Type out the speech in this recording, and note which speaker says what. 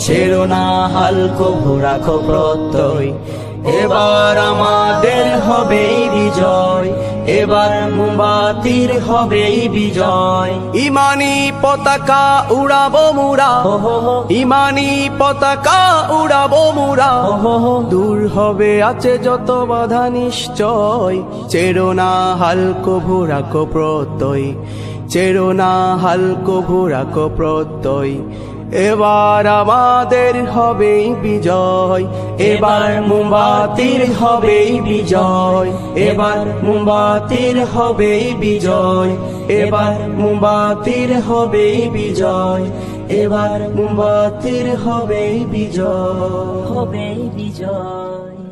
Speaker 1: ছেড়ো না হাল কভু রাখো প্রত্যয়। এবার আমাদের হবেই বিজয়, এবার মোমবাতির হবেই বিজয়। ইমানি পতাকা উড়াবো মুরা, ইমানি পতাকা উড়াবো মুরা। দূর হবে আছে যত বাধা নিশ্চয়, ছেড়ো না হাল কভু রাখো প্রত্যয়, ছেড়ো না হাল কভু রাখো প্রত্যয়। এবার আমাদের হবেই বিজয়, এবার মোমবাতির হবেই বিজয়, এবার মোমবাতির হবেই বিজয়, এবার মোমবাতির হবেই বিজয়, এবার মোমবাতির হবেই বিজয়,
Speaker 2: হবেই বিজয়।